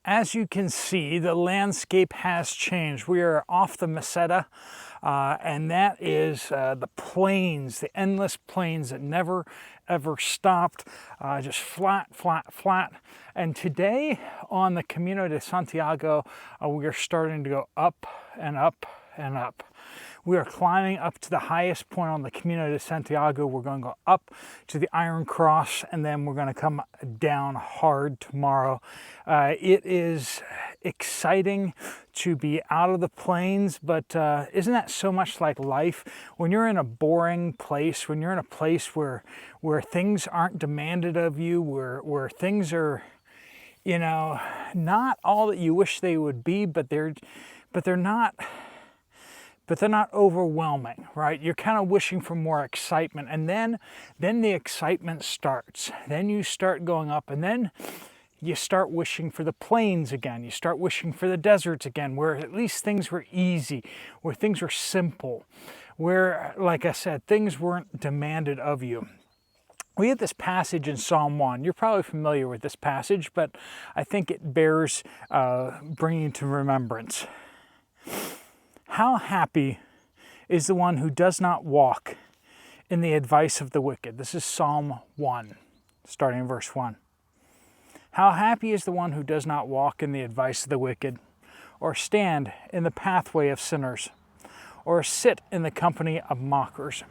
As you can see, the landscape has changed. We are off the Meseta, and that is the plains, the endless plains that never ever stopped, just flat, flat, flat. And today on the Camino de Santiago, we are starting to go up and up and up. We are climbing up to the highest point on the Camino de Santiago. We're going to go up to the Iron Cross, and then we're going to come down hard tomorrow. It is exciting to be out of the plains, but isn't that so much like life? When you're in a boring place, when you're in a place where things aren't demanded of you, where things are, you know, not all that you wish they would be, but they're not overwhelming, right? You're kind of wishing for more excitement, and then the excitement starts. Then you start going up, and then you start wishing for the plains again. You start wishing for the deserts again, where at least things were easy, where things were simple, where, like I said, things weren't demanded of you. We have this passage in Psalm 1. You're probably familiar with this passage, but I think it bears bringing to remembrance. How happy is the one who does not walk in the advice of the wicked. This is Psalm 1, starting in verse 1. How happy is the one who does not walk in the advice of the wicked, or stand in the pathway of sinners, or sit in the company of mockers.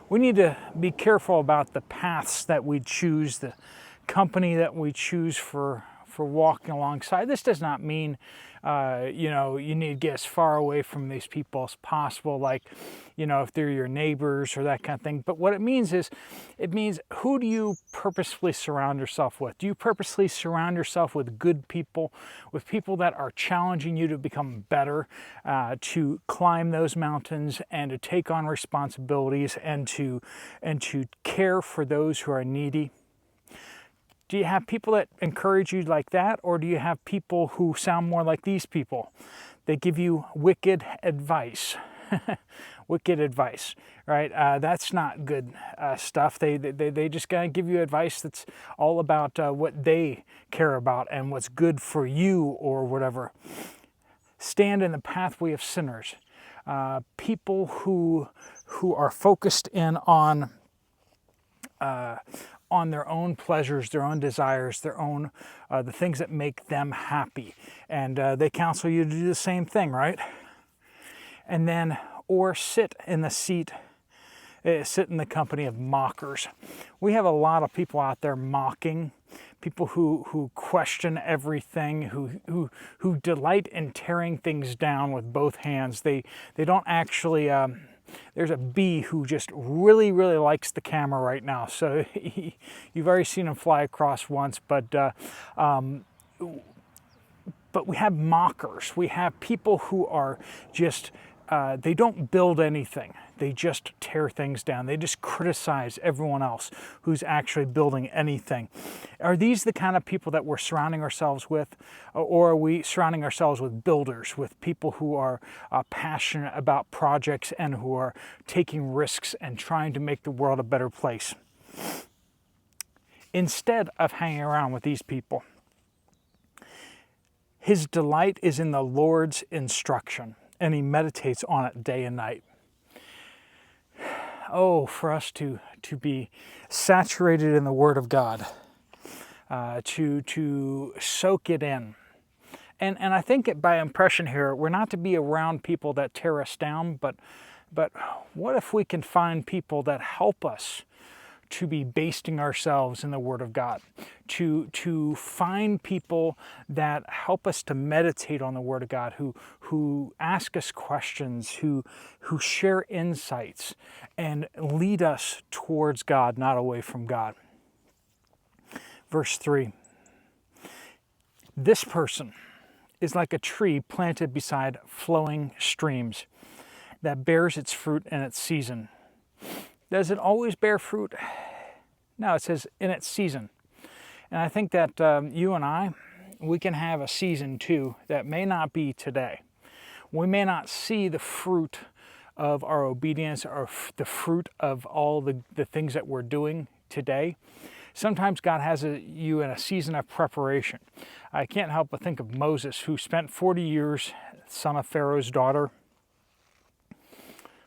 We need to be careful about the paths that we choose, the company that we choose for walking alongside. This does not mean you need to get as far away from these people as possible, like, if they're your neighbors or that kind of thing. But what it means is, who do you purposefully surround yourself with? Do you purposely surround yourself with good people, with people that are challenging you to become better, to climb those mountains and to take on responsibilities and to care for those who are needy? Do you have people that encourage you like that, or do you have people who sound more like these people? They give you wicked advice. Wicked advice, right? That's not good stuff. They just gotta give you advice that's all about what they care about and what's good for you or whatever. Stand in the pathway of sinners. People who are focused in on their own pleasures, their own desires, their own the things that make them happy, and they counsel you to do the same thing, right? And then, or sit in the company of mockers. We have a lot of people out there mocking, people who question everything, who delight in tearing things down with both hands. They don't actually. There's a bee who just really, really likes the camera right now. So you've already seen him fly across once, but we have mockers. We have people who are just, they don't build anything. They just tear things down. They just criticize everyone else who's actually building anything. Are these the kind of people that we're surrounding ourselves with? Or are we surrounding ourselves with builders, with people who are passionate about projects and who are taking risks and trying to make the world a better place? Instead of hanging around with these people, his delight is in the Lord's instruction, and he meditates on it day and night. Oh, for us to be saturated in the Word of God, to soak it in. And I think by impression here, we're not to be around people that tear us down, but what if we can find people that help us to be basting ourselves in the Word of God, to find people that help us to meditate on the Word of God, who ask us questions, who share insights and lead us towards God, not away from God. Verse 3, this person is like a tree planted beside flowing streams that bears its fruit in its season. Does it always bear fruit? No, it says in its season. And I think that you and I, we can have a season too that may not be today. We may not see the fruit of our obedience or the fruit of all the things that we're doing today. Sometimes God has you in a season of preparation. I can't help but think of Moses, who spent 40 years, son of Pharaoh's daughter,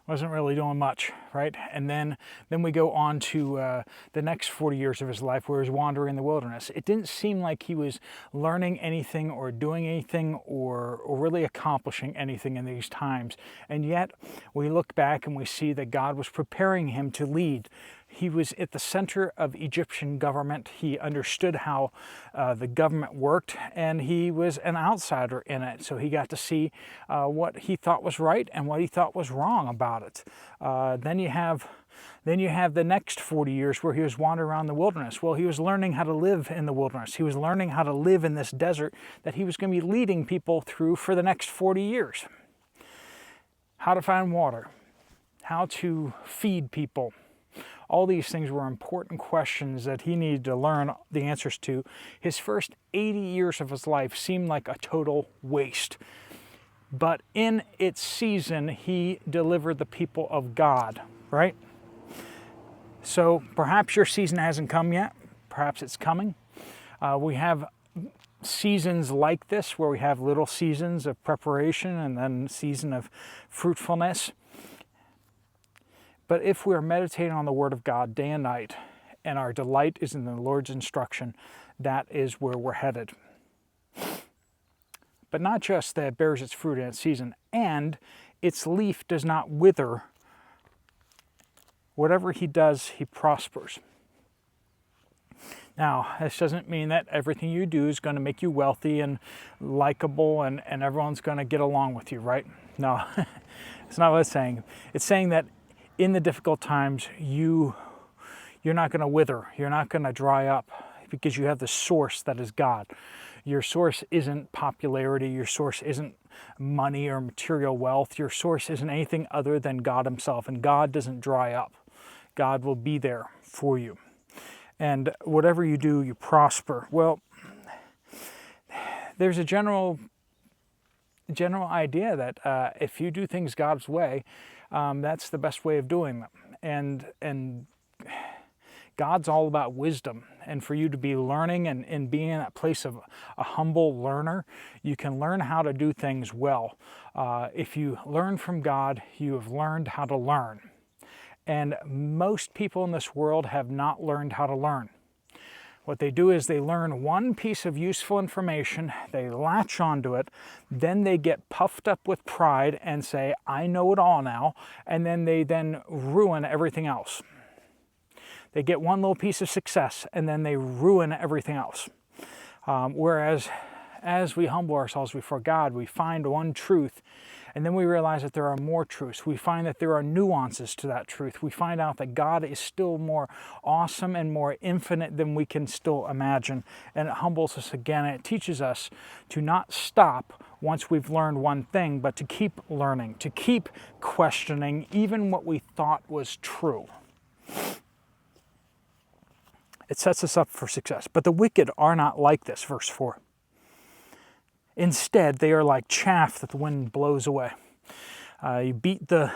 wasn't really doing much, right? And then we go on to the next 40 years of his life where he's wandering in the wilderness. It didn't seem like he was learning anything or doing anything or really accomplishing anything in these times. And yet we look back and we see that God was preparing him to lead. He was at the center of Egyptian government. He understood how the government worked, and he was an outsider in it. So he got to see what he thought was right and what he thought was wrong about it. Then you have the next 40 years where he was wandering around the wilderness. Well, he was learning how to live in the wilderness. He was learning how to live in this desert that he was going to be leading people through for the next 40 years. How to find water, how to feed people. All these things were important questions that he needed to learn the answers to. His first 80 years of his life seemed like a total waste. But in its season, he delivered the people of God, right? So perhaps your season hasn't come yet. Perhaps it's coming. We have seasons like this where we have little seasons of preparation and then a season of fruitfulness. But if we're meditating on the Word of God day and night, and our delight is in the Lord's instruction, that is where we're headed. But not just that it bears its fruit in its season, and its leaf does not wither. Whatever he does, he prospers. Now, this doesn't mean that everything you do is going to make you wealthy and likable and everyone's going to get along with you, right? No, it's not what it's saying. It's saying that in the difficult times, you're not going to wither. You're not going to dry up because you have the source that is God. Your source isn't popularity. Your source isn't money or material wealth. Your source isn't anything other than God himself. And God doesn't dry up. God will be there for you. And whatever you do, you prosper. Well, there's a general idea that if you do things God's way, that's the best way of doing them. And God's all about wisdom. And for you to be learning and being in that place of a humble learner, you can learn how to do things well. If you learn from God, you have learned how to learn. And most people in this world have not learned how to learn. What they do is they learn one piece of useful information, they latch onto it, then they get puffed up with pride and say, I know it all now, and then they ruin everything else. They get one little piece of success, and then they ruin everything else. Whereas, as we humble ourselves before God, we find one truth, and then we realize that there are more truths. We find that there are nuances to that truth. We find out that God is still more awesome and more infinite than we can still imagine. And it humbles us again. And it teaches us to not stop once we've learned one thing, but to keep learning, to keep questioning even what we thought was true. It sets us up for success. But the wicked are not like this, verse 4. Instead, they are like chaff that the wind blows away. You beat the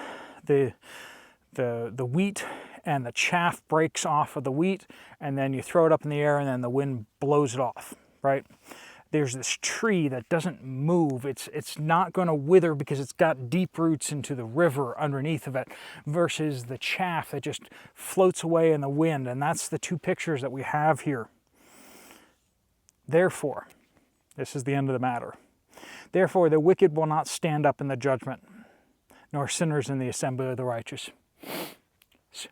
wheat, and the chaff breaks off of the wheat, and then you throw it up in the air, and then the wind blows it off, right? There's this tree that doesn't move. It's not going to wither because it's got deep roots into the river underneath of it, versus the chaff that just floats away in the wind. And that's the two pictures that we have here. Therefore, this is the end of the matter. Therefore, the wicked will not stand up in the judgment, nor sinners in the assembly of the righteous.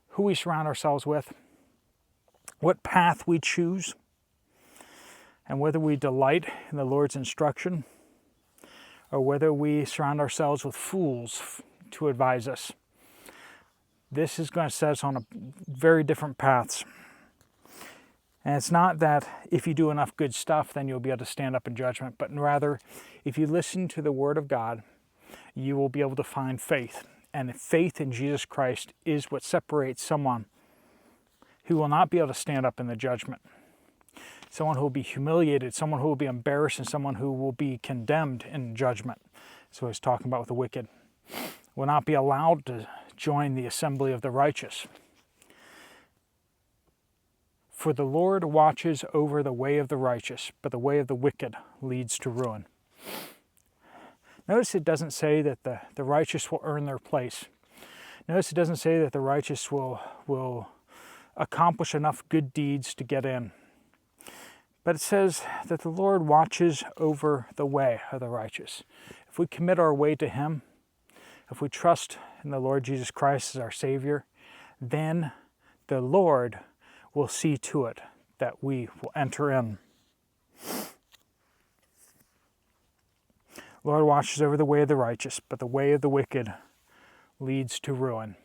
Who we surround ourselves with, what path we choose, and whether we delight in the Lord's instruction, or whether we surround ourselves with fools to advise us. This is going to set us on a very different paths. And it's not that if you do enough good stuff, then you'll be able to stand up in judgment, but rather, if you listen to the Word of God, you will be able to find faith. And faith in Jesus Christ is what separates someone who will not be able to stand up in the judgment. Someone who will be humiliated, someone who will be embarrassed, and someone who will be condemned in judgment. So he's talking about with the wicked. Will not be allowed to join the assembly of the righteous. For the Lord watches over the way of the righteous, but the way of the wicked leads to ruin. Notice it doesn't say that the righteous will earn their place. Notice it doesn't say that the righteous will accomplish enough good deeds to get in. But it says that the Lord watches over the way of the righteous. If we commit our way to Him, if we trust in the Lord Jesus Christ as our Savior, then the Lord will see to it that we will enter in. The Lord watches over the way of the righteous, but the way of the wicked leads to ruin.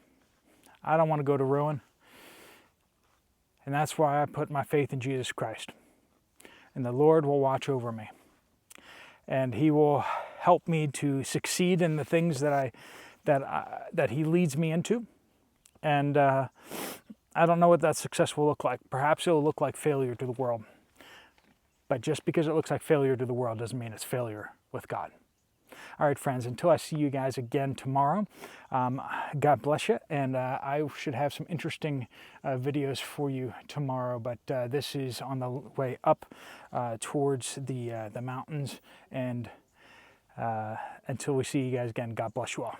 I don't want to go to ruin, and that's why I put my faith in Jesus Christ. And the Lord will watch over me, and He will help me to succeed in the things that He leads me into. And I don't know what that success will look like. Perhaps it will look like failure to the world. But just because it looks like failure to the world doesn't mean it's failure with God. All right, friends, until I see you guys again tomorrow, God bless you. And I should have some interesting videos for you tomorrow. But this is on the way up towards the mountains. And until we see you guys again, God bless you all.